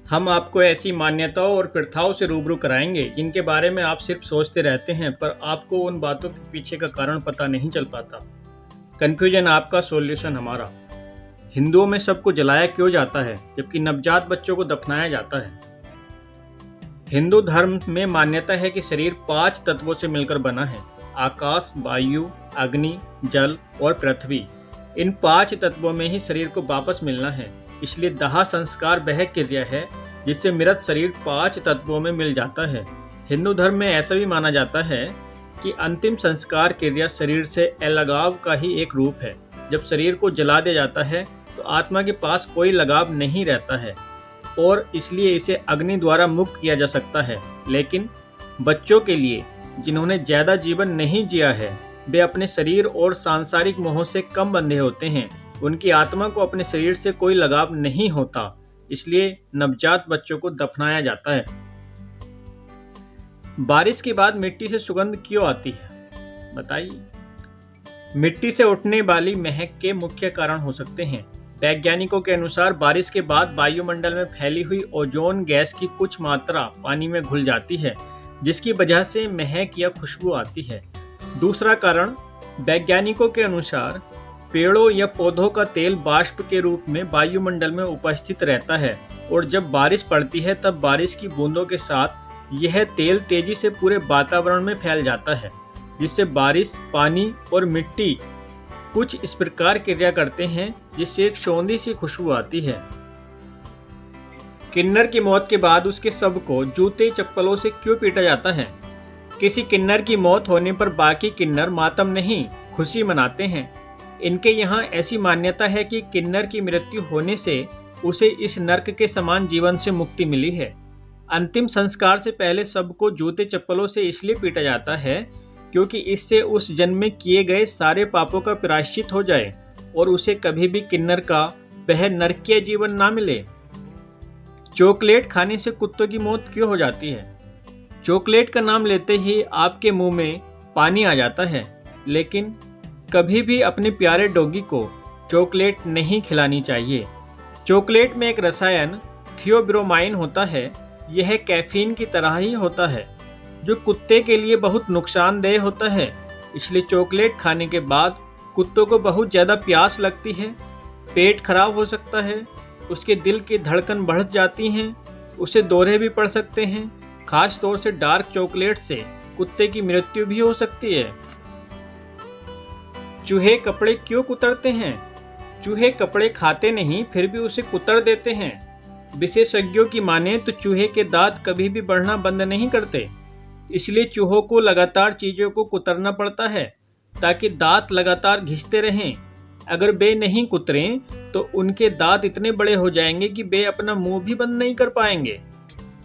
हम आपको ऐसी मान्यताओं और प्रथाओं से रूबरू कराएंगे जिनके बारे में आप सिर्फ सोचते रहते हैं, पर आपको उन बातों के पीछे का कारण पता नहीं चल पाता। कन्फ्यूजन आपका, सॉल्यूशन हमारा। हिंदुओं में सबको जलाया क्यों जाता है जबकि नवजात बच्चों को दफनाया जाता है? हिंदू धर्म में मान्यता है कि शरीर 5 तत्वों से मिलकर बना है: आकाश, वायु, अग्नि, जल और पृथ्वी। इन 5 तत्वों में ही शरीर को वापस मिलना है, इसलिए दाह संस्कार वह क्रिया है जिससे मृत शरीर 5 तत्वों में मिल जाता है। हिंदू धर्म में ऐसा भी माना जाता है कि अंतिम संस्कार क्रिया शरीर से अलगाव का ही एक रूप है। जब शरीर को जला दिया जाता है तो आत्मा के पास कोई लगाव नहीं रहता है और इसलिए इसे अग्नि द्वारा मुक्त किया जा सकता है। लेकिन बच्चों के लिए, जिन्होंने ज़्यादा जीवन नहीं जिया है, वे अपने शरीर और सांसारिक मोहों से कम बंधे होते हैं। उनकी आत्मा को अपने शरीर से कोई लगाव नहीं होता, इसलिए नवजात बच्चों को दफनाया जाता है। बारिश के बाद मिट्टी से सुगंध क्यों आती है, बताइए। मिट्टी से उठने वाली महक के मुख्य कारण हो सकते हैं। वैज्ञानिकों के अनुसार बारिश के बाद वायुमंडल में फैली हुई ओजोन गैस की कुछ मात्रा पानी में घुल जाती है, जिसकी वजह से महक या खुशबू आती है। दूसरा कारण, वैज्ञानिकों के अनुसार पेड़ों या पौधों का तेल वाष्प के रूप में वायुमंडल में उपस्थित रहता है और जब बारिश पड़ती है तब बारिश की बूंदों के साथ यह तेल तेजी से पूरे वातावरण में फैल जाता है, जिससे बारिश, पानी और मिट्टी कुछ इस प्रकार क्रिया करते हैं जिससे एक सौंधी सी खुशबू आती है। किन्नर की मौत के बाद उसके शव को जूते चप्पलों से क्यों पीटा जाता है? किसी किन्नर की मौत होने पर बाकी किन्नर मातम नहीं, खुशी मनाते हैं। इनके यहाँ ऐसी मान्यता है कि किन्नर की मृत्यु होने से उसे इस नर्क के समान जीवन से मुक्ति मिली है। अंतिम संस्कार से पहले सबको जूते चप्पलों से इसलिए पीटा जाता है क्योंकि इससे उस जन्म में किए गए सारे पापों का प्रायश्चित हो जाए और उसे कभी भी किन्नर का वह नरकीय जीवन ना मिले। चॉकलेट खाने से कुत्तों की मौत क्यों हो जाती है? चॉकलेट का नाम लेते ही आपके मुंह में पानी आ जाता है, लेकिन कभी भी अपने प्यारे डॉगी को चॉकलेट नहीं खिलानी चाहिए। चॉकलेट में एक रसायन थियोब्रोमाइन होता है। यह कैफीन की तरह ही होता है, जो कुत्ते के लिए बहुत नुकसानदेह होता है। इसलिए चॉकलेट खाने के बाद कुत्तों को बहुत ज़्यादा प्यास लगती है, पेट खराब हो सकता है, उसके दिल की धड़कन बढ़ जाती हैं, उसे दौरे भी पड़ सकते हैं। खास तौर से डार्क चॉकलेट से कुत्ते की मृत्यु भी हो सकती है। चूहे कपड़े क्यों कुतरते हैं? चूहे कपड़े खाते नहीं, फिर भी उसे कुतर देते हैं। विशेषज्ञों की माने तो चूहे के दांत कभी भी बढ़ना बंद नहीं करते, इसलिए चूहों को लगातार चीज़ों को कुतरना पड़ता है ताकि दांत लगातार घिसते रहें। अगर वे नहीं कुतरें तो उनके दांत इतने बड़े हो जाएंगे कि वे अपना मुंह भी बंद नहीं कर पाएंगे।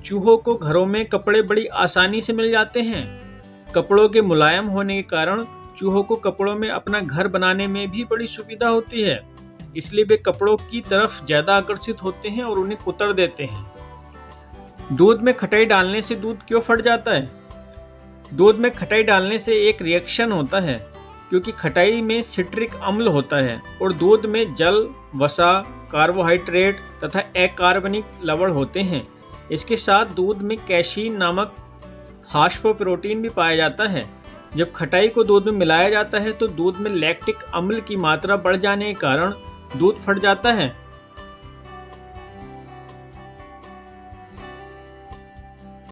चूहों को घरों में कपड़े बड़ी आसानी से मिल जाते हैं। कपड़ों के मुलायम होने के कारण चूहों को कपड़ों में अपना घर बनाने में भी बड़ी सुविधा होती है, इसलिए वे कपड़ों की तरफ ज़्यादा आकर्षित होते हैं और उन्हें कुतर देते हैं। दूध में खटाई डालने से दूध क्यों फट जाता है? दूध में खटाई डालने से एक रिएक्शन होता है, क्योंकि खटाई में सिट्रिक अम्ल होता है और दूध में जल, वसा, कार्बोहाइड्रेट तथा अकार्बनिक लवण होते हैं। इसके साथ दूध में कैसीन नामक फास्फोप्रोटीन भी पाया जाता है। जब खटाई को दूध में मिलाया जाता है तो दूध में लैक्टिक अम्ल की मात्रा बढ़ जाने के कारण दूध फट जाता है